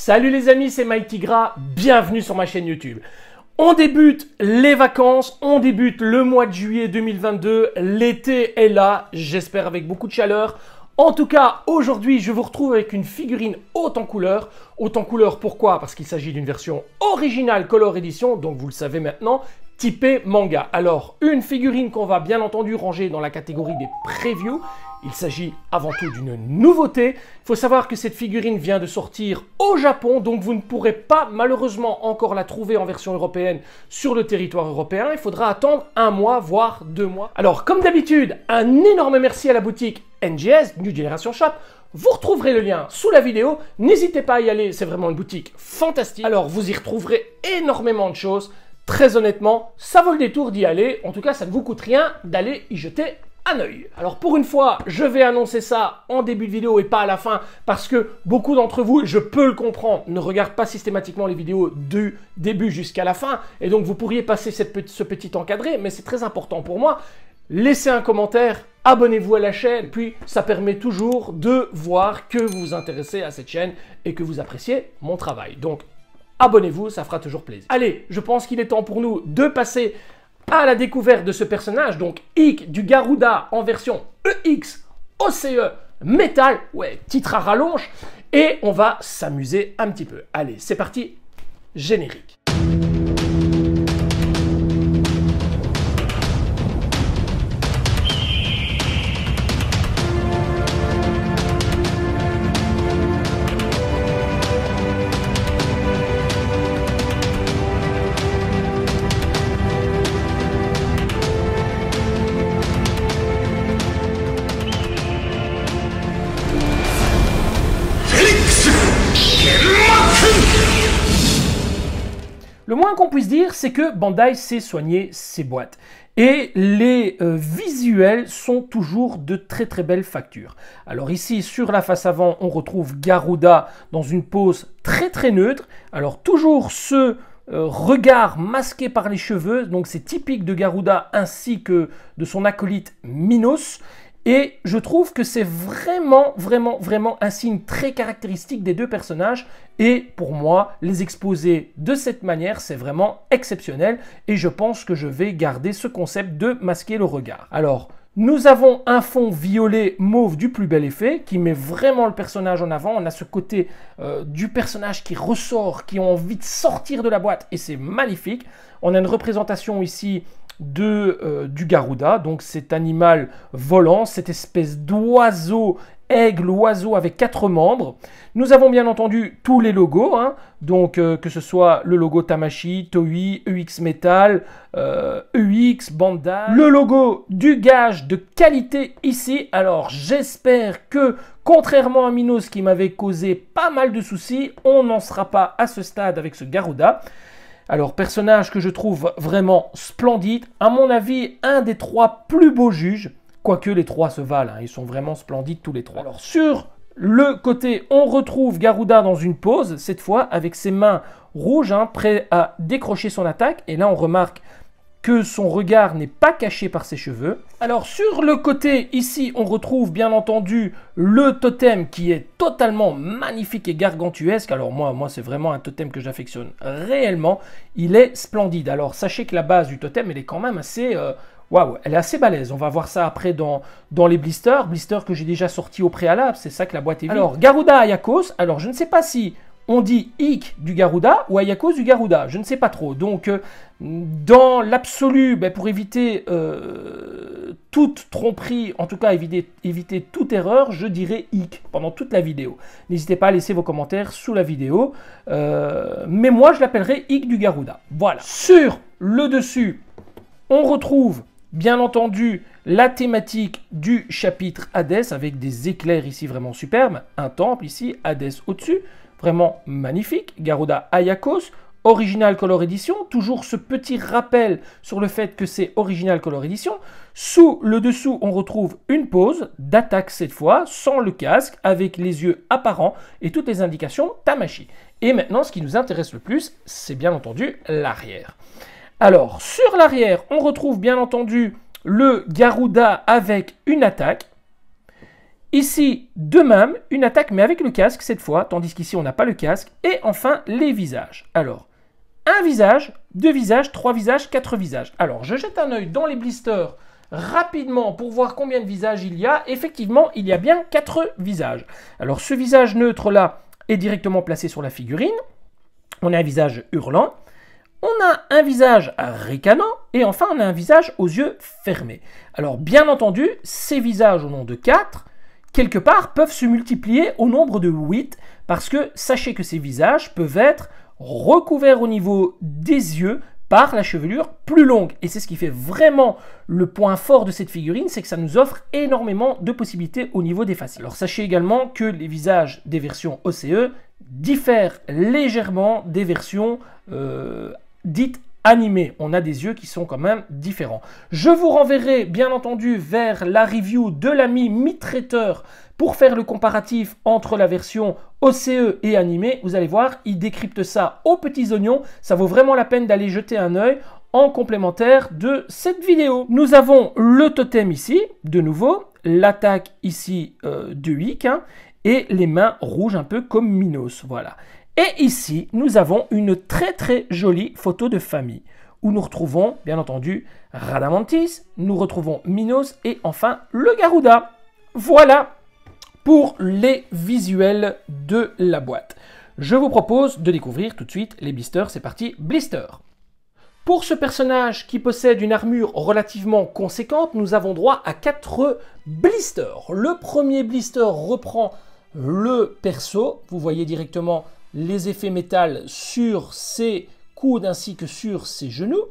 Salut les amis, c'est Mike Tigra, bienvenue sur ma chaîne YouTube. On débute les vacances, on débute le mois de juillet 2022, l'été est là, j'espère avec beaucoup de chaleur. En tout cas, aujourd'hui, je vous retrouve avec une figurine haute en couleur. Haute en couleur, pourquoi? Parce qu'il s'agit d'une version originale Color Edition, donc vous le savez maintenant, typée manga. Alors, une figurine qu'on va bien entendu ranger dans la catégorie des previews. Il s'agit avant tout d'une nouveauté. Il faut savoir que cette figurine vient de sortir au Japon, donc vous ne pourrez pas malheureusement encore la trouver en version européenne sur le territoire européen. Il faudra attendre 1 mois, voire 2 mois. Alors, comme d'habitude, un énorme merci à la boutique NGS, New Generation Shop. Vous retrouverez le lien sous la vidéo. N'hésitez pas à y aller, c'est vraiment une boutique fantastique. Alors, vous y retrouverez énormément de choses. Très honnêtement, ça vaut le détour d'y aller. En tout cas, ça ne vous coûte rien d'aller y jeter un œil. Alors pour une fois, je vais annoncer ça en début de vidéo et pas à la fin parce que beaucoup d'entre vous, je peux le comprendre, ne regardent pas systématiquement les vidéos du début jusqu'à la fin et donc vous pourriez passer ce petit encadré, mais c'est très important pour moi. Laissez un commentaire, abonnez-vous à la chaîne, puis ça permet toujours de voir que vous vous intéressez à cette chaîne et que vous appréciez mon travail. Donc abonnez-vous, ça fera toujours plaisir. Allez, je pense qu'il est temps pour nous de passer à la découverte de ce personnage, donc Ikk du Garuda en version EX OCE métal, ouais, titre à rallonge, et on va s'amuser un petit peu. Allez, c'est parti, générique. Le moins qu'on puisse dire, c'est que Bandai sait soigner ses boîtes. Et les visuels sont toujours de très très belles factures. Alors ici, sur la face avant, on retrouve Garuda dans une pose très très neutre. Alors toujours ce regard masqué par les cheveux, donc c'est typique de Garuda ainsi que de son acolyte Minos. Et je trouve que c'est vraiment un signe très caractéristique des deux personnages. Et pour moi, les exposer de cette manière, c'est vraiment exceptionnel. Et je pense que je vais garder ce concept de masquer le regard. Alors, nous avons un fond violet mauve du plus bel effet qui met vraiment le personnage en avant. On a ce côté du personnage qui ressort, qui a envie de sortir de la boîte. Et c'est magnifique. On a une représentation ici du Garuda, donc cet animal volant, cette espèce d'oiseau, aigle oiseau avec 4 membres. Nous avons bien entendu tous les logos, hein, donc que ce soit le logo Tamashii, Toei, EX Metal, EX, Bandai, le logo du gage de qualité ici. Alors j'espère que, contrairement à Minos qui m'avait causé pas mal de soucis, on n'en sera pas à ce stade avec ce Garuda. Alors, personnage que je trouve vraiment splendide. À mon avis, un des 3 plus beaux juges. Quoique les 3 se valent, hein, ils sont vraiment splendides tous les 3. Alors, sur le côté, on retrouve Garuda dans une pose, cette fois avec ses mains rouges, hein, prêt à décrocher son attaque. Et là, on remarque que son regard n'est pas caché par ses cheveux. Alors sur le côté ici, on retrouve bien entendu le totem qui est totalement magnifique et gargantuesque. Alors moi c'est vraiment un totem que j'affectionne réellement. Il est splendide. Alors sachez que la base du totem, elle est quand même assez... waouh, elle est assez balèze. On va voir ça après dans les blisters que j'ai déjà sortis au préalable. C'est ça que la boîte est vide. Alors Garuda Ayakos, alors je ne sais pas si on dit Ikk du Garuda ou Ayakos du Garuda, je ne sais pas trop. Donc, dans l'absolu, pour éviter toute tromperie, en tout cas éviter toute erreur, je dirais Ikk pendant toute la vidéo. N'hésitez pas à laisser vos commentaires sous la vidéo. Mais moi, je l'appellerai Ikk du Garuda. Voilà. Sur le dessus, on retrouve bien entendu la thématique du chapitre Hadès avec des éclairs ici vraiment superbes. Un temple ici, Hadès au-dessus. Vraiment magnifique, Garuda Ayakos, Original Color Edition, toujours ce petit rappel sur le fait que c'est Original Color Edition. Sous le dessous, on retrouve une pose d'attaque cette fois, sans le casque, avec les yeux apparents et toutes les indications Tamashii. Et maintenant, ce qui nous intéresse le plus, c'est bien entendu l'arrière. Alors, sur l'arrière, on retrouve bien entendu le Garuda avec une attaque. Ici, de même, une attaque, mais avec le casque cette fois, tandis qu'ici, on n'a pas le casque. Et enfin, les visages. Alors, un visage, deux visages, trois visages, quatre visages. Alors, je jette un œil dans les blisters rapidement pour voir combien de visages il y a. Effectivement, il y a bien 4 visages. Alors, ce visage neutre là est directement placé sur la figurine. On a un visage hurlant. On a un visage ricanant. Et enfin, on a un visage aux yeux fermés. Alors, bien entendu, ces visages au nombre de 4, quelque part, peuvent se multiplier au nombre de 8. Parce que sachez que ces visages peuvent être recouverts au niveau des yeux par la chevelure plus longue. Et c'est ce qui fait vraiment le point fort de cette figurine, c'est que ça nous offre énormément de possibilités au niveau des faces. Alors sachez également que les visages des versions OCE diffèrent légèrement des versions dites animées. On a des yeux qui sont quand même différents. Je vous renverrai bien entendu vers la review de l'ami Mi-Traiteur pour faire le comparatif entre la version OCE et animé. Vous allez voir, il décrypte ça aux petits oignons. Ça vaut vraiment la peine d'aller jeter un œil en complémentaire de cette vidéo. Nous avons le totem ici, de nouveau, l'attaque ici de Wick, hein, et les mains rouges un peu comme Minos, voilà. Et ici, nous avons une très très jolie photo de famille, où nous retrouvons, bien entendu, Radamantis, nous retrouvons Minos et enfin le Garuda. Voilà pour les visuels de la boîte. Je vous propose de découvrir tout de suite les blisters. C'est parti, blister. Pour ce personnage qui possède une armure relativement conséquente, nous avons droit à 4 blisters. Le premier blister reprend le perso. Vous voyez directement les effets métal sur ses coudes ainsi que sur ses genoux.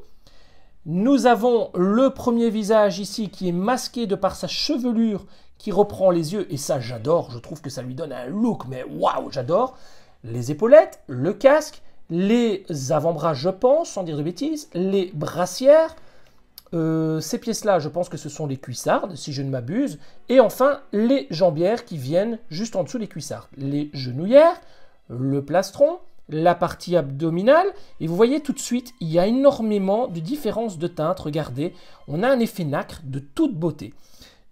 Nous avons le premier visage ici qui est masqué de par sa chevelure qui reprend les yeux, et ça j'adore, je trouve que ça lui donne un look, mais waouh, j'adore. Les épaulettes, le casque, les avant-bras, je pense, sans dire de bêtises, les brassières, ces pièces-là, je pense que ce sont les cuissardes, si je ne m'abuse, et enfin les jambières qui viennent juste en dessous des cuissardes, les genouillères, le plastron, la partie abdominale, et vous voyez tout de suite, il y a énormément de différences de teintes, regardez, on a un effet nacre de toute beauté.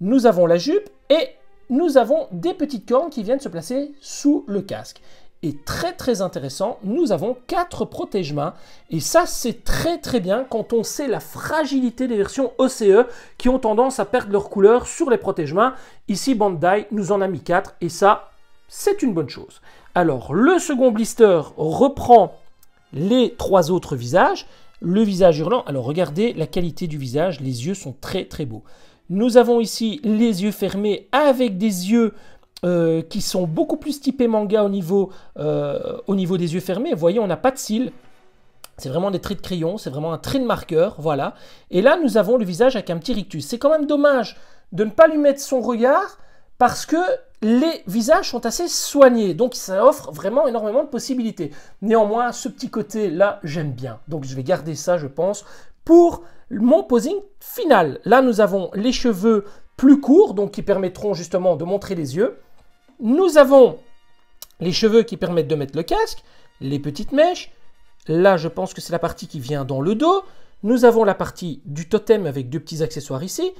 Nous avons la jupe et nous avons des petites cornes qui viennent se placer sous le casque. Et très très intéressant, nous avons 4 protège-mains et ça c'est très très bien quand on sait la fragilité des versions OCE qui ont tendance à perdre leur couleur sur les protège-mains. Ici Bandai nous en a mis 4 et ça c'est une bonne chose. Alors le second blister reprend les 3 autres visages. Le visage hurlant, alors regardez la qualité du visage, les yeux sont très très beaux. Nous avons ici les yeux fermés avec des yeux qui sont beaucoup plus typés manga au niveau des yeux fermés. Vous voyez, on n'a pas de cils. C'est vraiment des traits de crayon, c'est vraiment un trait de marqueur, voilà. Et là, nous avons le visage avec un petit rictus. C'est quand même dommage de ne pas lui mettre son regard parce que les visages sont assez soignés. Donc, ça offre vraiment énormément de possibilités. Néanmoins, ce petit côté-là, j'aime bien. Donc, je vais garder ça, je pense, pour mon posing final. Là, nous avons les cheveux plus courts, donc qui permettront justement de montrer les yeux. Nous avons les cheveux qui permettent de mettre le casque, les petites mèches. Là, je pense que c'est la partie qui vient dans le dos. Nous avons la partie du totem avec 2 petits accessoires ici.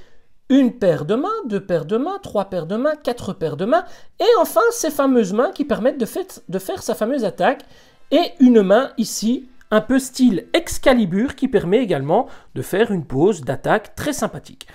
Une paire de mains, 2 paires de mains, 3 paires de mains, 4 paires de mains. Et enfin, ces fameuses mains qui permettent de faire sa fameuse attaque. Et une main ici, un peu style Excalibur, qui permet également de faire une pose d'attaque très sympathique.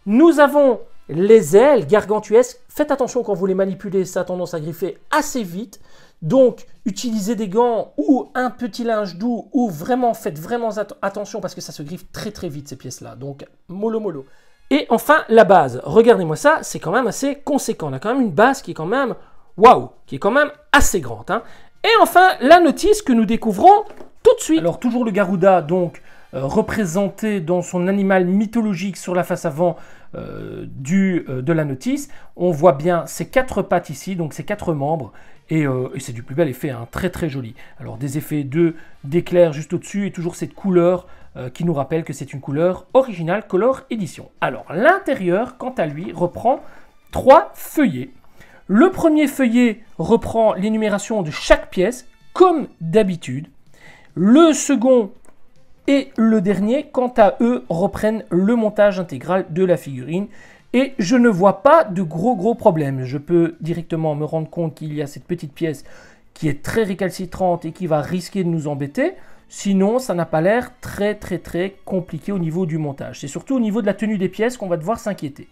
Nous avons les ailes gargantuesques. Faites attention quand vous les manipulez, ça a tendance à griffer assez vite. Donc, utilisez des gants ou un petit linge doux ou vraiment, faites vraiment attention parce que ça se griffe très très vite ces pièces-là. Donc, mollo mollo. Et enfin, la base. Regardez-moi ça, c'est quand même assez conséquent. On a quand même une base qui est quand même, waouh, qui est quand même assez grande, hein. Et enfin, la notice que nous découvrons tout de suite. Alors, toujours le Garuda, donc, représenté dans son animal mythologique sur la face avant de la notice. On voit bien ces 4 pattes ici, donc ces 4 membres. Et c'est du plus bel effet, hein, très très joli. Alors des effets d'éclair juste au-dessus et toujours cette couleur qui nous rappelle que c'est une couleur originale Color Edition. Alors l'intérieur, quant à lui, reprend 3 feuillets. Le premier feuillet reprend l'énumération de chaque pièce, comme d'habitude. Le second et le dernier, quant à eux, reprennent le montage intégral de la figurine. et je ne vois pas de gros problèmes. Je peux directement me rendre compte qu'il y a cette petite pièce qui est très récalcitrante et qui va risquer de nous embêter. Sinon, ça n'a pas l'air très compliqué au niveau du montage. C'est surtout au niveau de la tenue des pièces qu'on va devoir s'inquiéter.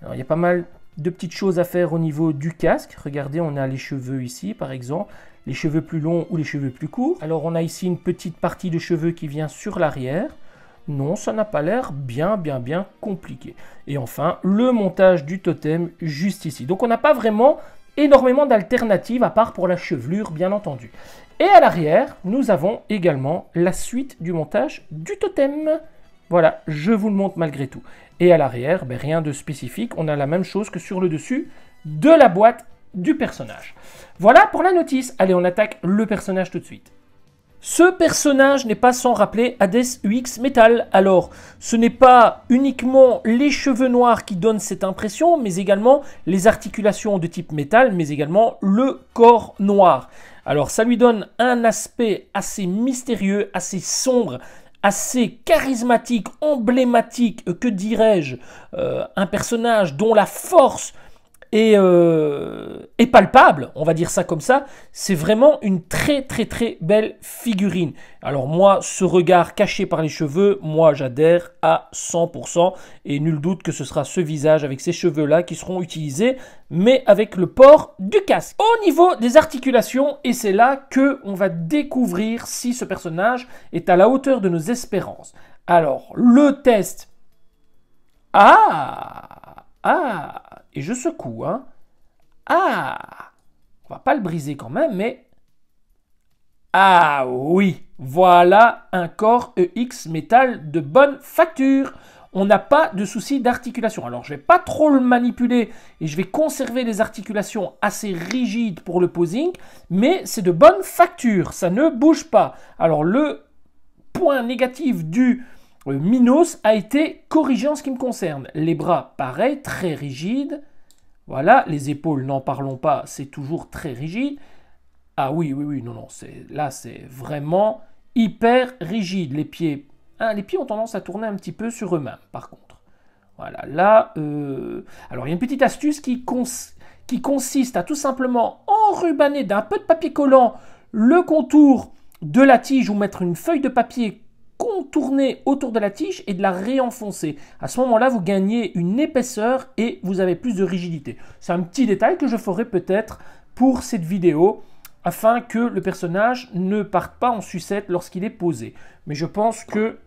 Alors, il y a pas mal de petites choses à faire au niveau du casque. Regardez, on a les cheveux ici, par exemple, les cheveux plus longs ou les cheveux plus courts. Alors, on a ici une petite partie de cheveux qui vient sur l'arrière. Non, ça n'a pas l'air bien compliqué. Et enfin, le montage du totem juste ici. Donc, on n'a pas vraiment énormément d'alternatives, à part pour la chevelure, bien entendu. Et à l'arrière, nous avons également la suite du montage du totem. Voilà, je vous le montre malgré tout. Et à l'arrière, ben, rien de spécifique. On a la même chose que sur le dessus de la boîte du personnage. Voilà pour la notice. Allez, on attaque le personnage tout de suite. Ce personnage n'est pas sans rappeler Hades UX Metal. Alors, ce n'est pas uniquement les cheveux noirs qui donnent cette impression, mais également les articulations de type métal, mais également le corps noir. Alors, ça lui donne un aspect assez mystérieux, assez sombre, assez charismatique, emblématique, que dirais-je, un personnage dont la force est palpable, on va dire ça comme ça. C'est vraiment une très belle figurine. Alors moi, ce regard caché par les cheveux, moi j'adhère à 100%, et nul doute que ce sera ce visage avec ces cheveux-là qui seront utilisés, mais avec le port du casque. Au niveau des articulations, et c'est là que on va découvrir si ce personnage est à la hauteur de nos espérances. Alors, le test... Et je secoue, hein. On va pas le briser quand même, mais... Ah oui, voilà un corps EX Metal de bonne facture. On n'a pas de souci d'articulation. Alors, je vais pas trop le manipuler et je vais conserver les articulations assez rigides pour le posing, mais c'est de bonne facture, ça ne bouge pas. Alors, le point négatif du Minos a été corrigé en ce qui me concerne. Les bras, pareil, très rigides. Voilà, les épaules, n'en parlons pas, c'est toujours très rigide. Ah oui, non, là c'est vraiment hyper rigide. Les pieds ont tendance à tourner un petit peu sur eux-mêmes, par contre. Voilà, là, alors il y a une petite astuce qui consiste à tout simplement enrubanner d'un peu de papier collant le contour de la tige ou mettre une feuille de papier contourner autour de la tige et de la réenfoncer. À ce moment-là, vous gagnez une épaisseur et vous avez plus de rigidité. C'est un petit détail que je ferai peut-être pour cette vidéo afin que le personnage ne parte pas en sucette lorsqu'il est posé. Mais je pense que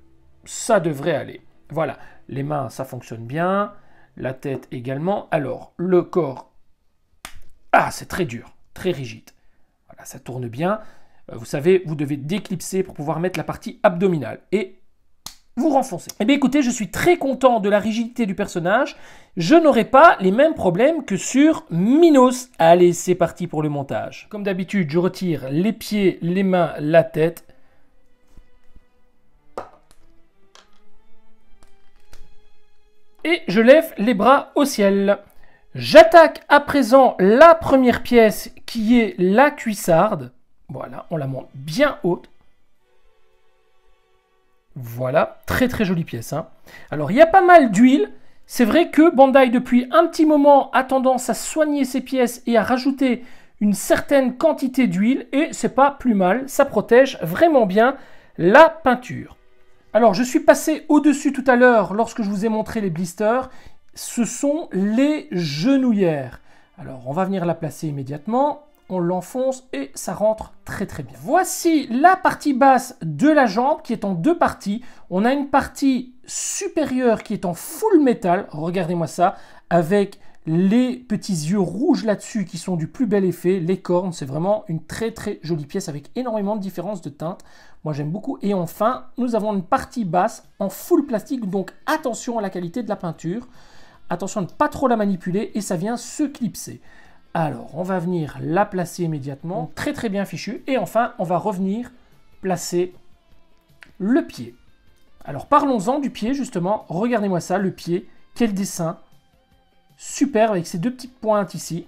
ça devrait aller. Voilà, les mains, ça fonctionne bien. La tête également. Alors, le corps, c'est très dur, très rigide. Voilà, ça tourne bien. Vous savez, vous devez déclipser pour pouvoir mettre la partie abdominale et vous renfoncez. Eh bien écoutez, je suis très content de la rigidité du personnage. Je n'aurai pas les mêmes problèmes que sur Minos. Allez, c'est parti pour le montage. Comme d'habitude, je retire les pieds, les mains, la tête. Et je lève les bras au ciel. J'attaque à présent la première pièce qui est la cuissarde. Voilà, on la monte bien haute. Voilà, très jolie pièce, hein. Alors, il y a pas mal d'huile. C'est vrai que Bandai, depuis un petit moment, a tendance à soigner ses pièces et à rajouter une certaine quantité d'huile. Et c'est pas plus mal, ça protège vraiment bien la peinture. Alors, je suis passé au-dessus tout à l'heure lorsque je vous ai montré les blisters. Ce sont les genouillères. Alors, on va venir la placer immédiatement. On l'enfonce et ça rentre très bien. Voici la partie basse de la jambe qui est en deux parties. On a une partie supérieure qui est en full métal, regardez-moi ça, avec les petits yeux rouges là-dessus qui sont du plus bel effet, les cornes, c'est vraiment une très jolie pièce avec énormément de différences de teintes. Moi j'aime beaucoup. Et enfin, nous avons une partie basse en full plastique, donc attention à la qualité de la peinture. Attention à ne pas trop la manipuler et ça vient se clipser. Alors, on va venir la placer immédiatement, très bien fichu. Et enfin, on va revenir placer le pied. Alors, parlons-en du pied, justement. Regardez-moi ça, le pied. Quel dessin. Super, avec ces deux petites pointes ici.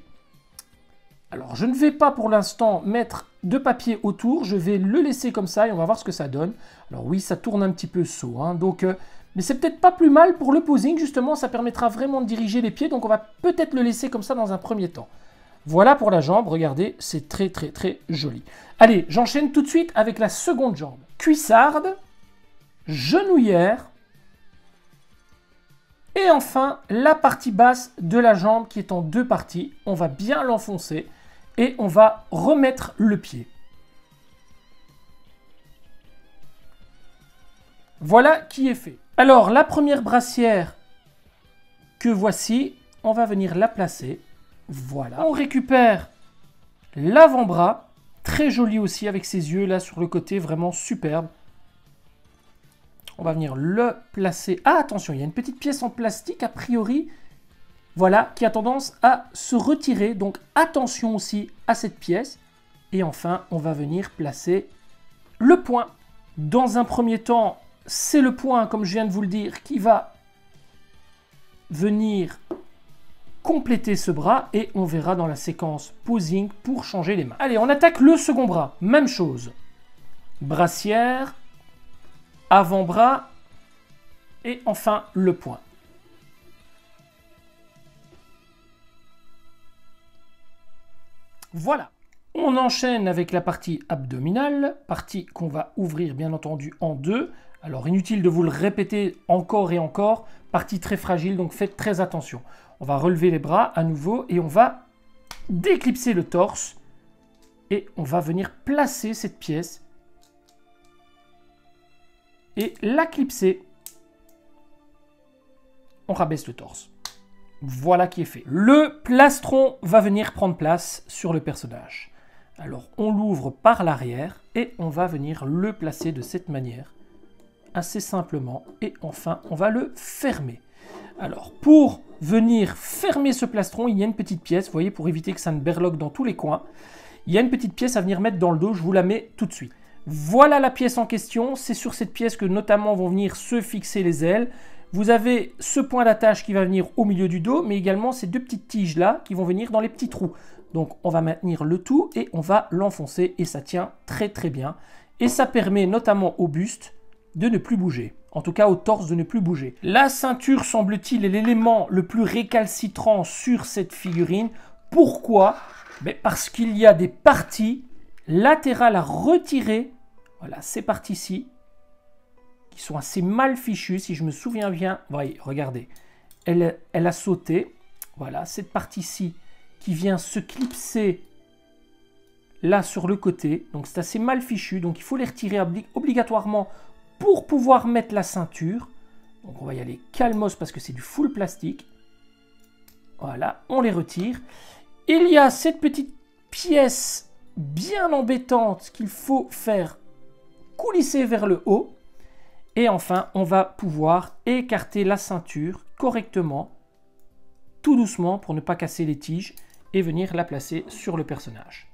Alors, je ne vais pas pour l'instant mettre de papier autour. Je vais le laisser comme ça et on va voir ce que ça donne. Alors oui, ça tourne un petit peu saut, hein, donc Mais c'est peut-être pas plus mal pour le posing, justement, ça permettra vraiment de diriger les pieds, donc on va peut-être le laisser comme ça dans un premier temps. Voilà pour la jambe, regardez, c'est très très très joli. Allez, j'enchaîne tout de suite avec la seconde jambe. Cuissarde, genouillère, et enfin la partie basse de la jambe qui est en deux parties. On va bien l'enfoncer et on va remettre le pied. Voilà qui est fait. Alors la première brassière que voici, on va venir la placer. Voilà. On récupère l'avant-bras, très joli aussi avec ses yeux là sur le côté, vraiment superbe. On va venir le placer. Ah, attention, il y a une petite pièce en plastique, a priori, voilà, qui a tendance à se retirer. Donc, attention aussi à cette pièce. Et enfin, on va venir placer le poing. Dans un premier temps, c'est le poing, comme je viens de vous le dire, qui va venir compléter ce bras. Et on verra dans la séquence posing pour changer les mains. Allez, on attaque le second bras. Même chose. Brassière. Avant-bras et enfin le poing. Voilà. On enchaîne avec la partie abdominale, partie qu'on va ouvrir bien entendu en deux. Alors inutile de vous le répéter encore et encore, partie très fragile, donc faites très attention. On va relever les bras à nouveau et on va déclipser le torse et on va venir placer cette pièce et la clipser. On rabaisse le torse. Voilà qui est fait. Le plastron va venir prendre place sur le personnage. Alors on l'ouvre par l'arrière et on va venir le placer de cette manière, assez simplement. Et enfin on va le fermer. Alors pour venir fermer ce plastron, il y a une petite pièce, vous voyez, pour éviter que ça ne berloque dans tous les coins. Il y a une petite pièce à venir mettre dans le dos, je vous la mets tout de suite. Voilà la pièce en question, c'est sur cette pièce que notamment vont venir se fixer les ailes. Vous avez ce point d'attache qui va venir au milieu du dos, mais également ces deux petites tiges là qui vont venir dans les petits trous. Donc on va maintenir le tout et on va l'enfoncer et ça tient très très bien. Et ça permet notamment au buste de ne plus bouger, en tout cas au torse de ne plus bouger. La ceinture semble-t-il est l'élément le plus récalcitrant sur cette figurine. Pourquoi? Parce qu'il y a des parties latérales à retirer, voilà, ces parties-ci, qui sont assez mal fichues, si je me souviens bien. Voyez, regardez, elle a sauté, voilà, cette partie-ci qui vient se clipser là sur le côté, donc c'est assez mal fichu, donc il faut les retirer obligatoirement pour pouvoir mettre la ceinture. Donc on va y aller calmos parce que c'est du full plastique. Voilà, on les retire. Il y a cette petite pièce bien embêtante qu'il faut faire coulisser vers le haut. Et enfin, on va pouvoir écarter la ceinture correctement, tout doucement pour ne pas casser les tiges et venir la placer sur le personnage.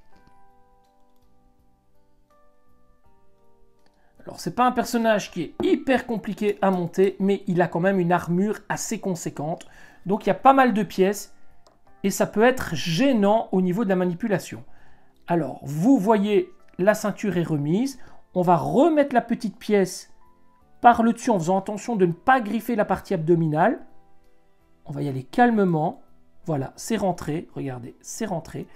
Alors, c'est pas un personnage qui est hyper compliqué à monter, mais il a quand même une armure assez conséquente. Donc, il y a pas mal de pièces et ça peut être gênant au niveau de la manipulation. Alors, vous voyez, la ceinture est remise. On va remettre la petite pièce par le dessus en faisant attention de ne pas griffer la partie abdominale. On va y aller calmement. Voilà, c'est rentré. Regardez, c'est rentré.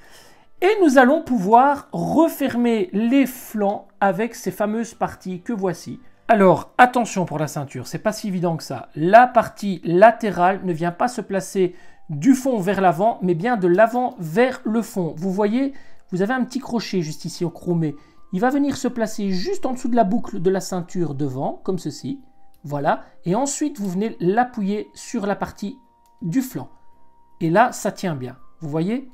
Et nous allons pouvoir refermer les flancs avec ces fameuses parties que voici. Alors, attention pour la ceinture, c'est pas si évident que ça. La partie latérale ne vient pas se placer du fond vers l'avant, mais bien de l'avant vers le fond. Vous voyez, vous avez un petit crochet juste ici au chromé. Il va venir se placer juste en dessous de la boucle de la ceinture devant, comme ceci. Voilà. Et ensuite, vous venez l'appuyer sur la partie du flanc. Et là, ça tient bien. Vous voyez?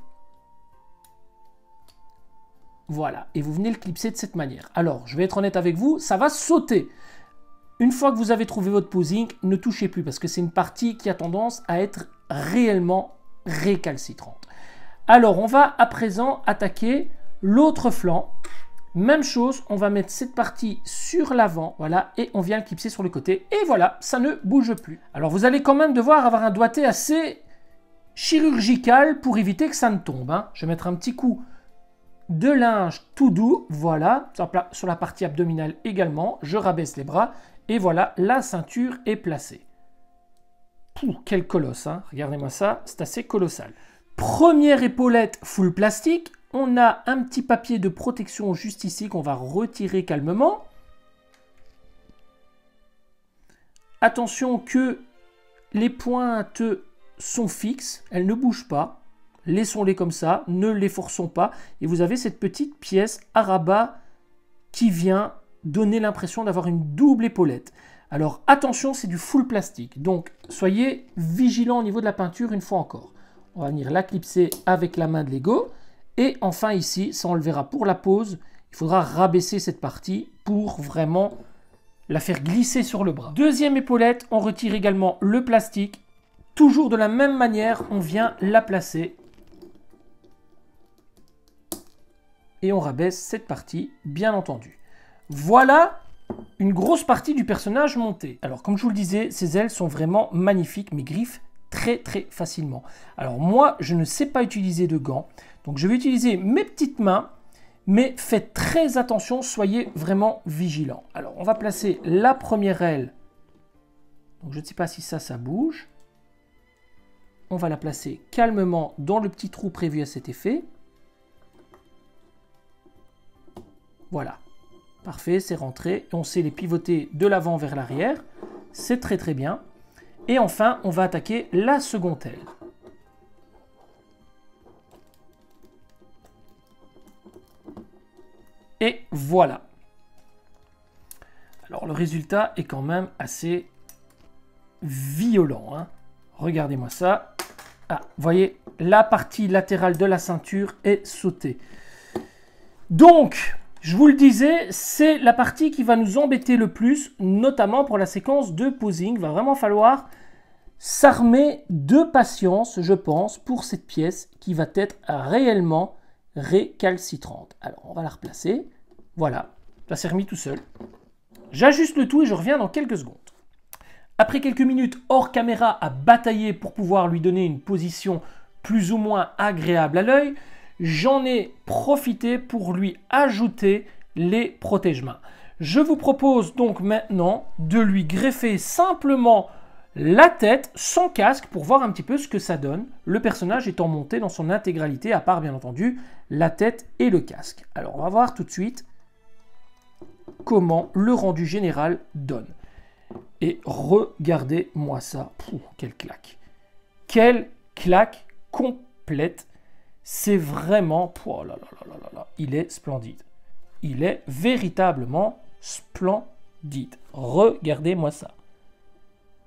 Voilà. Et vous venez le clipser de cette manière. Alors, je vais être honnête avec vous, ça va sauter. Une fois que vous avez trouvé votre posing, ne touchez plus parce que c'est une partie qui a tendance à être réellement récalcitrante. Alors, on va à présent attaquer l'autre flanc. Même chose, on va mettre cette partie sur l'avant, voilà, et on vient le clipser sur le côté. Et voilà, ça ne bouge plus. Alors, vous allez quand même devoir avoir un doigté assez chirurgical pour éviter que ça ne tombe. Hein. Je vais mettre un petit coup de linge tout doux, voilà, sur la partie abdominale également. Je rabaisse les bras et voilà, la ceinture est placée. Pouh, quel colosse, hein. Regardez-moi ça, c'est assez colossal. Première épaulette full plastique. On a un petit papier de protection juste ici qu'on va retirer calmement. Attention que les pointes sont fixes, elles ne bougent pas. Laissons-les comme ça, ne les forçons pas. Et vous avez cette petite pièce à rabat qui vient donner l'impression d'avoir une double épaulette. Alors attention, c'est du full plastique. Donc soyez vigilants au niveau de la peinture une fois encore. On va venir la clipser avec la main de Lego. Et enfin ici, ça on le verra pour la pose, il faudra rabaisser cette partie pour vraiment la faire glisser sur le bras. Deuxième épaulette, on retire également le plastique. Toujours de la même manière, on vient la placer. Et on rabaisse cette partie, bien entendu. Voilà une grosse partie du personnage montée. Alors, comme je vous le disais, ces ailes sont vraiment magnifiques, mais griffent très facilement. Alors moi, je ne sais pas utiliser de gants, donc je vais utiliser mes petites mains, mais faites très attention, soyez vraiment vigilants. Alors, on va placer la première aile. Donc, je ne sais pas si ça bouge. On va la placer calmement dans le petit trou prévu à cet effet. Voilà. Parfait, c'est rentré. On sait les pivoter de l'avant vers l'arrière. C'est très bien. Et enfin, on va attaquer la seconde aile. Et voilà. Alors le résultat est quand même assez violent, hein. Regardez-moi ça. Ah, vous voyez, la partie latérale de la ceinture est sautée. Donc, je vous le disais, c'est la partie qui va nous embêter le plus, notamment pour la séquence de posing. Il va vraiment falloir s'armer de patience, je pense, pour cette pièce qui va être réellement récalcitrante. Alors, on va la replacer. Voilà, ça s'est remis tout seul. J'ajuste le tout et je reviens dans quelques secondes. Après quelques minutes hors caméra à batailler pour pouvoir lui donner une position plus ou moins agréable à l'œil, j'en ai profité pour lui ajouter les protège-mains. Je vous propose donc maintenant de lui greffer simplement la tête sans casque pour voir un petit peu ce que ça donne, le personnage étant monté dans son intégralité, à part bien entendu la tête et le casque. Alors on va voir tout de suite comment le rendu général donne. Et regardez-moi ça, pouh, quelle claque. Quelle claque complète. C'est vraiment, oh là là là là là, il est splendide. Il est véritablement splendide. Regardez-moi ça.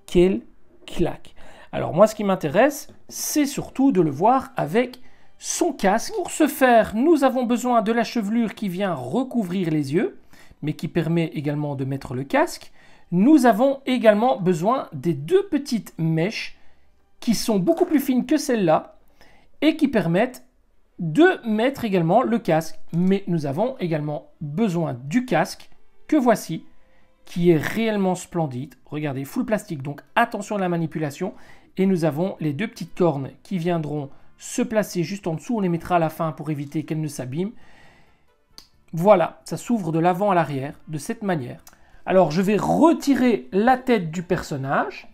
Quelle claque. Alors moi, ce qui m'intéresse, c'est surtout de le voir avec son casque. Pour ce faire, nous avons besoin de la chevelure qui vient recouvrir les yeux, mais qui permet également de mettre le casque. Nous avons également besoin des deux petites mèches qui sont beaucoup plus fines que celles-là et qui permettent de mettre également le casque. Mais nous avons également besoin du casque que voici, qui est réellement splendide. Regardez, full plastique, donc attention à la manipulation. Et nous avons les deux petites cornes qui viendront se placer juste en dessous. On les mettra à la fin pour éviter qu'elles ne s'abîment. Voilà, ça s'ouvre de l'avant à l'arrière de cette manière. Alors, je vais retirer la tête du personnage.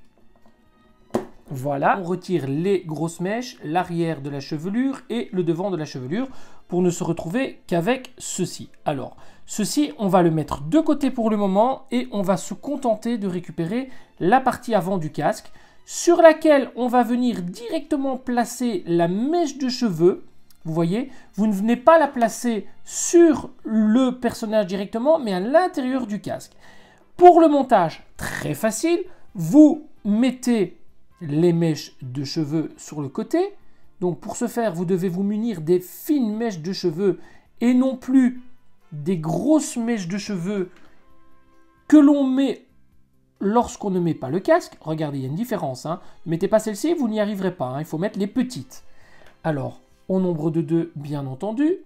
Voilà, on retire les grosses mèches, l'arrière de la chevelure et le devant de la chevelure pour ne se retrouver qu'avec ceci. Alors, ceci, on va le mettre de côté pour le moment et on va se contenter de récupérer la partie avant du casque sur laquelle on va venir directement placer la mèche de cheveux. Vous voyez, vous ne venez pas la placer sur le personnage directement, mais à l'intérieur du casque. Pour le montage, très facile, vous mettez les mèches de cheveux sur le côté. Donc pour ce faire, vous devez vous munir des fines mèches de cheveux et non plus des grosses mèches de cheveux que l'on met lorsqu'on ne met pas le casque. Regardez, il y a une différence, hein. Ne mettez pas celle-ci, vous n'y arriverez pas, hein. Il faut mettre les petites. Alors, au nombre de 2, bien entendu.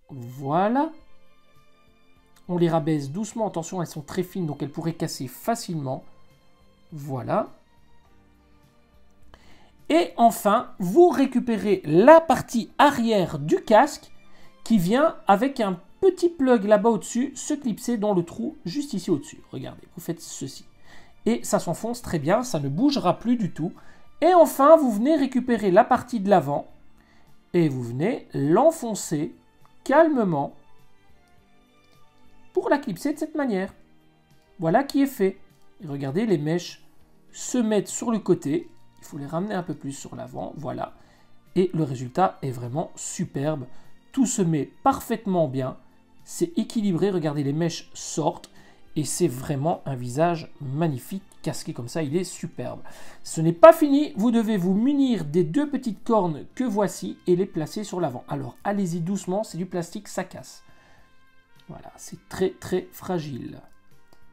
Voilà. On les rabaisse doucement. Attention, elles sont très fines, donc elles pourraient casser facilement. Voilà. Et enfin, vous récupérez la partie arrière du casque qui vient avec un petit plug là-bas au-dessus, se clipser dans le trou juste ici au-dessus. Regardez, vous faites ceci. Et ça s'enfonce très bien, ça ne bougera plus du tout. Et enfin, vous venez récupérer la partie de l'avant et vous venez l'enfoncer calmement pour la clipser de cette manière. Voilà qui est fait. Et regardez, les mèches se mettent sur le côté. Il faut les ramener un peu plus sur l'avant, voilà. Et le résultat est vraiment superbe. Tout se met parfaitement bien. C'est équilibré, regardez, les mèches sortent. Et c'est vraiment un visage magnifique, casqué comme ça, il est superbe. Ce n'est pas fini, vous devez vous munir des 2 petites cornes que voici et les placer sur l'avant. Alors allez-y doucement, c'est du plastique, ça casse. Voilà, c'est très très fragile.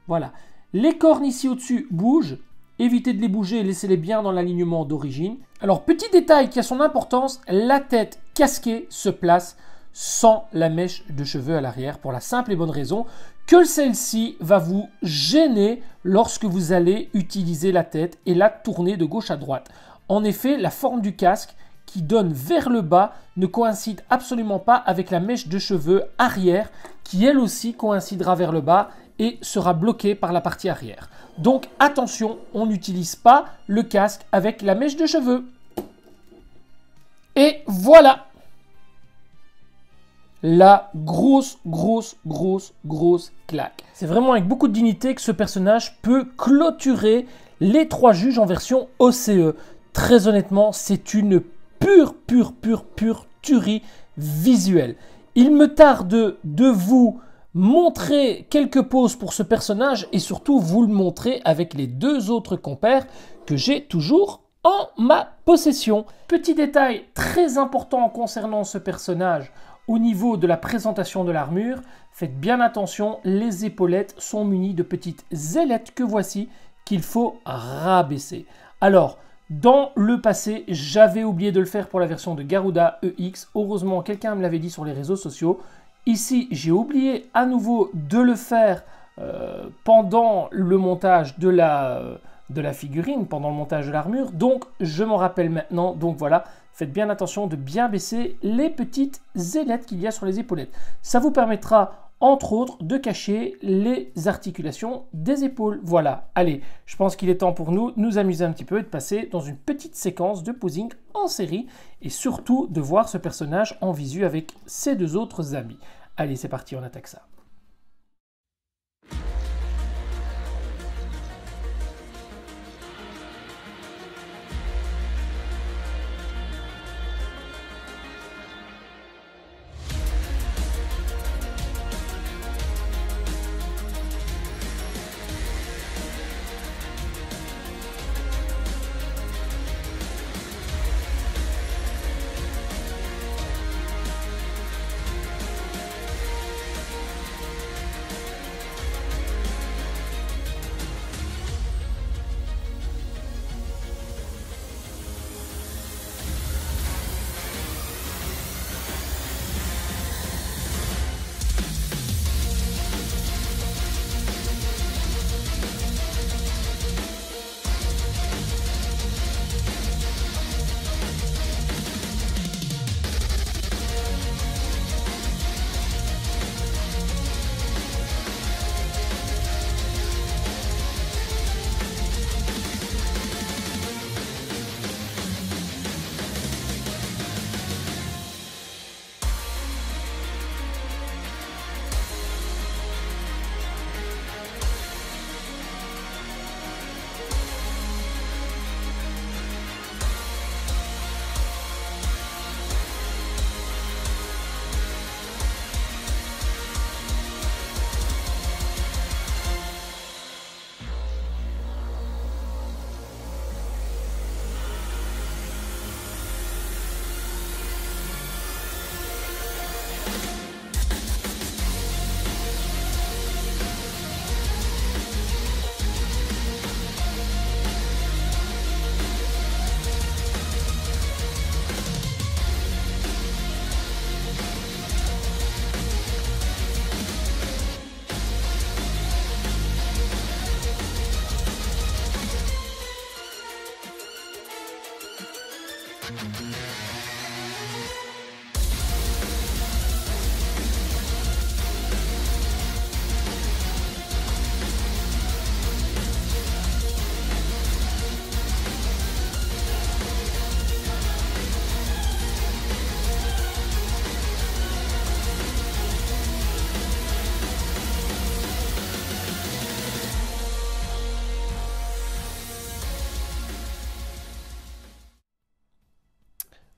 Voilà, les cornes ici au-dessus bougent. Évitez de les bouger, laissez-les bien dans l'alignement d'origine. Alors petit détail qui a son importance, la tête casquée se place sans la mèche de cheveux à l'arrière pour la simple et bonne raison que celle-ci va vous gêner lorsque vous allez utiliser la tête et la tourner de gauche à droite. En effet, la forme du casque qui donne vers le bas ne coïncide absolument pas avec la mèche de cheveux arrière qui elle aussi coïncidera vers le bas et sera bloquée par la partie arrière. Donc attention, on n'utilise pas le casque avec la mèche de cheveux. Et voilà! La grosse claque. C'est vraiment avec beaucoup de dignité que ce personnage peut clôturer les 3 juges en version OCE. Très honnêtement, c'est une pure tuerie visuelle. Il me tarde de vous montrer quelques poses pour ce personnage et surtout vous le montrer avec les 2 autres compères que j'ai toujours en ma possession. Petit détail très important concernant ce personnage. Au niveau de la présentation de l'armure, faites bien attention, les épaulettes sont munies de petites ailettes que voici qu'il faut rabaisser. Alors, dans le passé, j'avais oublié de le faire pour la version de Garuda EX. Heureusement, quelqu'un me l'avait dit sur les réseaux sociaux. Ici, j'ai oublié à nouveau de le faire pendant le montage de la figurine, pendant le montage de l'armure. Donc, je m'en rappelle maintenant. Donc voilà. Faites bien attention de bien baisser les petites ailettes qu'il y a sur les épaulettes. Ça vous permettra, entre autres, de cacher les articulations des épaules. Voilà, allez, je pense qu'il est temps pour nous amuser un petit peu et de passer dans une petite séquence de posing en série et surtout de voir ce personnage en visu avec ses 2 autres amis. Allez, c'est parti, on attaque ça.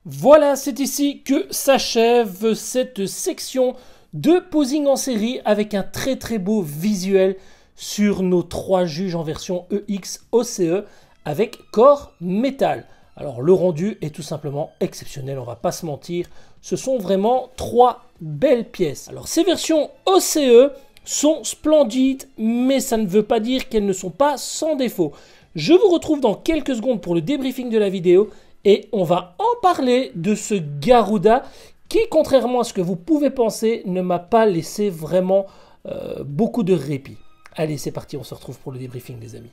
Voilà, c'est ici que s'achève cette section de posing en série avec un très très beau visuel sur nos 3 juges en version EX OCE avec corps métal. Alors le rendu est tout simplement exceptionnel, on va pas se mentir, ce sont vraiment 3 belles pièces. Alors ces versions OCE sont splendides, mais ça ne veut pas dire qu'elles ne sont pas sans défaut. Je vous retrouve dans quelques secondes pour le débriefing de la vidéo et on va en parler de ce Garuda qui, contrairement à ce que vous pouvez penser, ne m'a pas laissé vraiment beaucoup de répit. Allez, c'est parti, on se retrouve pour le débriefing, les amis.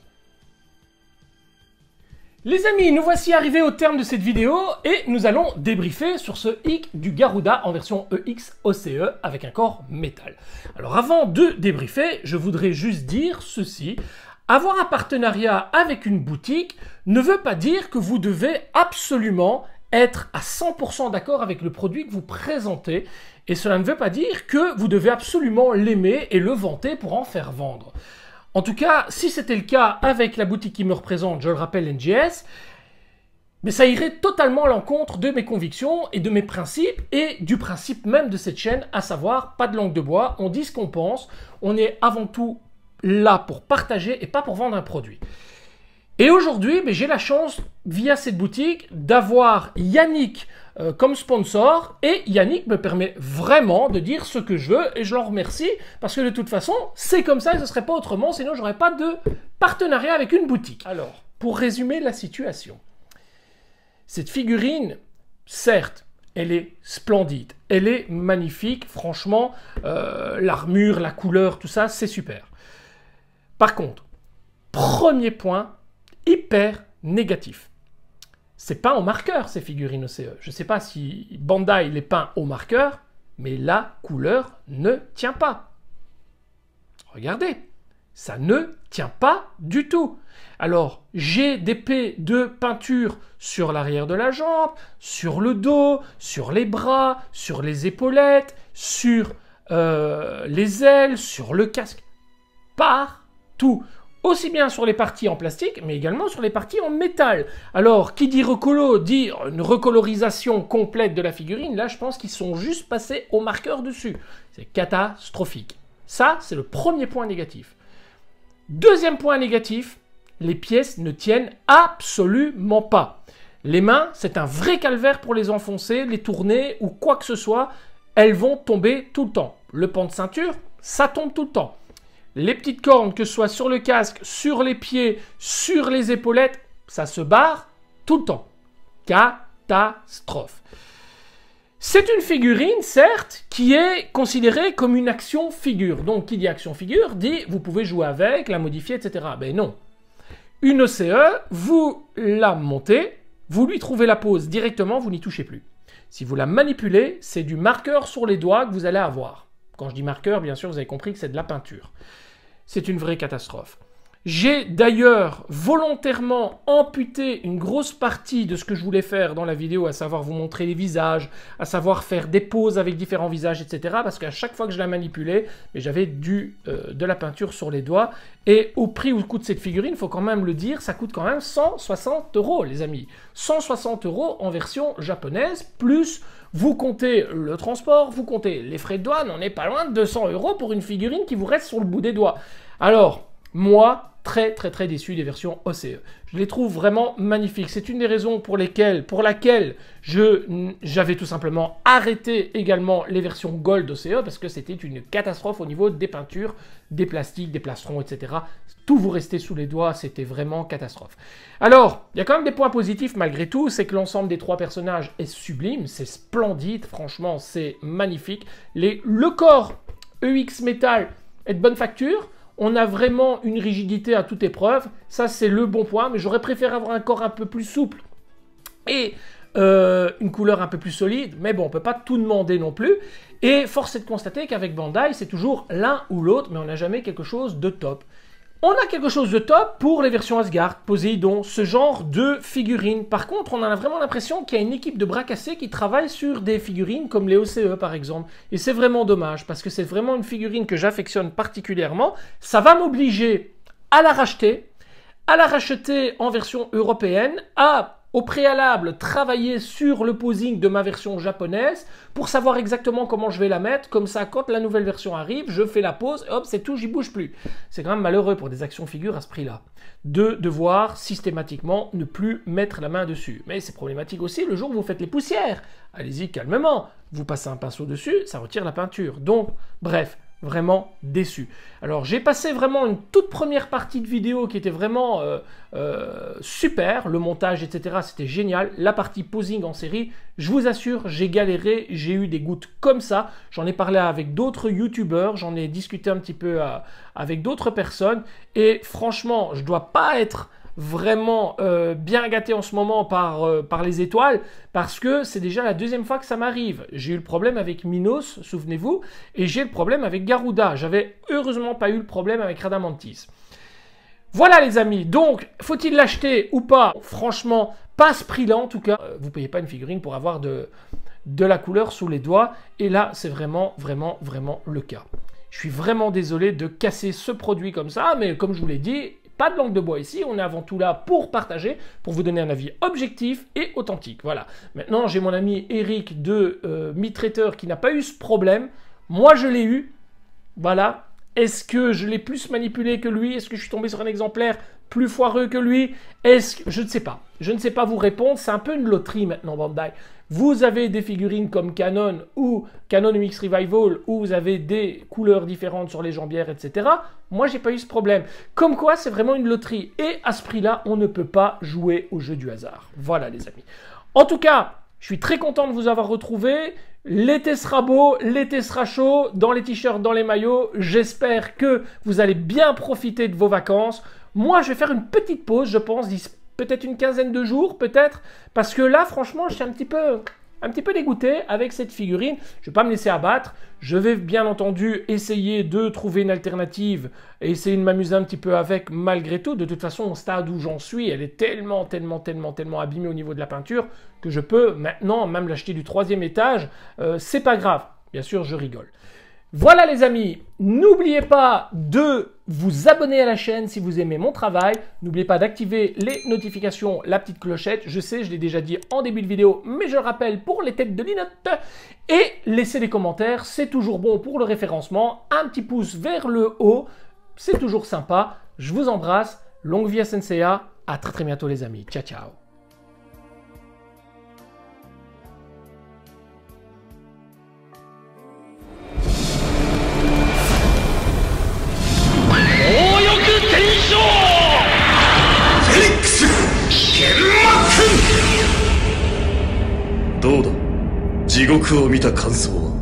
Les amis, nous voici arrivés au terme de cette vidéo et nous allons débriefer sur ce hic du Garuda en version EX OCE avec un corps métal. Alors avant de débriefer, je voudrais juste dire ceci. Avoir un partenariat avec une boutique ne veut pas dire que vous devez absolument être à 100% d'accord avec le produit que vous présentez. Et cela ne veut pas dire que vous devez absolument l'aimer et le vanter pour en faire vendre. En tout cas, si c'était le cas avec la boutique qui me représente, je le rappelle, NGS, mais ça irait totalement à l'encontre de mes convictions et de mes principes et du principe même de cette chaîne, à savoir pas de langue de bois, on dit ce qu'on pense, on est avant tout là pour partager et pas pour vendre un produit. Et aujourd'hui, j'ai la chance, via cette boutique, d'avoir Yannick comme sponsor. Et Yannick me permet vraiment de dire ce que je veux et je l'en remercie parce que de toute façon, c'est comme ça et ce ne serait pas autrement, sinon je n'aurais pas de partenariat avec une boutique. Alors, pour résumer la situation, cette figurine, certes, elle est splendide, elle est magnifique, franchement, l'armure, la couleur, tout ça, c'est super. Par contre, premier point, hyper négatif. C'est peint au marqueur, ces figurines OCE. Je ne sais pas si Bandai les peint au marqueur, mais la couleur ne tient pas. Regardez, ça ne tient pas du tout. Alors, j'ai des pets de peinture sur l'arrière de la jambe, sur le dos, sur les bras, sur les épaulettes, sur les ailes, sur le casque. Partout. Aussi bien sur les parties en plastique, mais également sur les parties en métal. Alors, qui dit recolo, dit une recolorisation complète de la figurine. Là, je pense qu'ils sont juste passés au marqueur dessus. C'est catastrophique. Ça, c'est le premier point négatif. Deuxième point négatif, les pièces ne tiennent absolument pas. Les mains, c'est un vrai calvaire pour les enfoncer, les tourner ou quoi que ce soit. Elles vont tomber tout le temps. Le pan de ceinture, ça tombe tout le temps. Les petites cornes, que ce soit sur le casque, sur les pieds, sur les épaulettes, ça se barre tout le temps. Catastrophe. C'est une figurine, certes, qui est considérée comme une action figure. Donc, qui dit action figure, dit vous pouvez jouer avec, la modifier, etc. Ben non. Une OCE, vous la montez, vous lui trouvez la pose directement, vous n'y touchez plus. Si vous la manipulez, c'est du marqueur sur les doigts que vous allez avoir. Quand je dis marqueur, bien sûr, vous avez compris que c'est de la peinture. C'est une vraie catastrophe. J'ai d'ailleurs volontairement amputé une grosse partie de ce que je voulais faire dans la vidéo, à savoir vous montrer les visages, à savoir faire des poses avec différents visages, etc. Parce qu'à chaque fois que je la manipulais, j'avais de la peinture sur les doigts. Et au prix où coûte cette figurine, il faut quand même le dire, ça coûte quand même 160 €, les amis. 160 € en version japonaise, plus vous comptez le transport, vous comptez les frais de douane, on n'est pas loin de 200 € pour une figurine qui vous reste sur le bout des doigts. Alors, moi, très déçu des versions OCE. Je les trouve vraiment magnifiques. C'est une des raisons pour laquelle j'avais tout simplement arrêté également les versions Gold OCE parce que c'était une catastrophe au niveau des peintures, des plastiques, des plastrons, etc. Tout vous restait sous les doigts, c'était vraiment catastrophe. Alors, il y a quand même des points positifs malgré tout, c'est que l'ensemble des 3 personnages est sublime, c'est splendide, franchement, c'est magnifique. Le corps EX Metal est de bonne facture. On a vraiment une rigidité à toute épreuve. Ça, c'est le bon point. Mais j'aurais préféré avoir un corps un peu plus souple et une couleur un peu plus solide. Mais bon, on ne peut pas tout demander non plus. Et force est de constater qu'avec Bandai, c'est toujours l'un ou l'autre. Mais on n'a jamais quelque chose de top. On a quelque chose de top pour les versions Asgard, Poséidon, ce genre de figurines. Par contre, on a vraiment l'impression qu'il y a une équipe de bras cassés qui travaille sur des figurines comme les OCE par exemple. Et c'est vraiment dommage parce que c'est vraiment une figurine que j'affectionne particulièrement. Ça va m'obliger à la racheter en version européenne, à au préalable travailler sur le posing de ma version japonaise pour savoir exactement comment je vais la mettre. Comme ça, quand la nouvelle version arrive, je fais la pause, hop, c'est tout, j'y bouge plus. C'est quand même malheureux pour des actions figures à ce prix-là, de devoir systématiquement ne plus mettre la main dessus. Mais c'est problématique aussi le jour où vous faites les poussières. Allez-y calmement, vous passez un pinceau dessus, ça retire la peinture. Donc, bref, vraiment déçu. Alors j'ai passé vraiment une toute première partie de vidéo qui était vraiment super, le montage etc, c'était génial. La partie posing en série, je vous assure, j'ai galéré, j'ai eu des gouttes comme ça. J'en ai parlé avec d'autres youtubeurs, j'en ai discuté un petit peu avec d'autres personnes et franchement, je dois pas être vraiment bien gâté en ce moment par les étoiles, parce que c'est déjà la deuxième fois que ça m'arrive. J'ai eu le problème avec Minos, souvenez-vous, et j'ai le problème avec Garuda. J'avais heureusement pas eu le problème avec Radamantis. Voilà les amis, donc faut-il l'acheter ou pas? Franchement, pas à ce prix-là en tout cas. Vous payez pas une figurine pour avoir de la couleur sous les doigts, et là c'est vraiment le cas. Je suis vraiment désolé de casser ce produit comme ça, mais comme je vous l'ai dit, pas de langue de bois ici, on est avant tout là pour partager, pour vous donner un avis objectif et authentique. Voilà. Maintenant, j'ai mon ami Eric de MeatTrader qui n'a pas eu ce problème. Moi, je l'ai eu. Voilà. Est-ce que je l'ai plus manipulé que lui? Est-ce que je suis tombé sur un exemplaire plus foireux que lui? Je ne sais pas. Je ne sais pas vous répondre. C'est un peu une loterie maintenant, Bandai. Vous avez des figurines comme Canon ou Canon MX Revival où vous avez des couleurs différentes sur les jambières, etc. Moi, j'ai pas eu ce problème. Comme quoi, c'est vraiment une loterie. Et à ce prix-là, on ne peut pas jouer au jeu du hasard. Voilà, les amis. En tout cas, je suis très content de vous avoir retrouvé. L'été sera beau, l'été sera chaud, dans les t-shirts, dans les maillots. J'espère que vous allez bien profiter de vos vacances. Moi, je vais faire une petite pause, je pense, d'ici peut-être une quinzaine de jours, peut-être. Parce que là, franchement, je suis un petit peu dégoûté avec cette figurine. Je ne vais pas me laisser abattre. Je vais bien entendu essayer de trouver une alternative et essayer de m'amuser un petit peu avec malgré tout. De toute façon, au stade où j'en suis, elle est tellement abîmée au niveau de la peinture que je peux maintenant même l'acheter du 3e étage. C'est pas grave. Bien sûr, je rigole. Voilà les amis, n'oubliez pas de vous abonner à la chaîne si vous aimez mon travail. N'oubliez pas d'activer les notifications, la petite clochette. Je sais, je l'ai déjà dit en début de vidéo, mais je le rappelle pour les têtes de linotte. Et laissez des commentaires, c'est toujours bon pour le référencement. Un petit pouce vers le haut, c'est toujours sympa. Je vous embrasse, longue vie à Senseiya. À très bientôt les amis, ciao ciao.どうだ、地獄を見た感想は。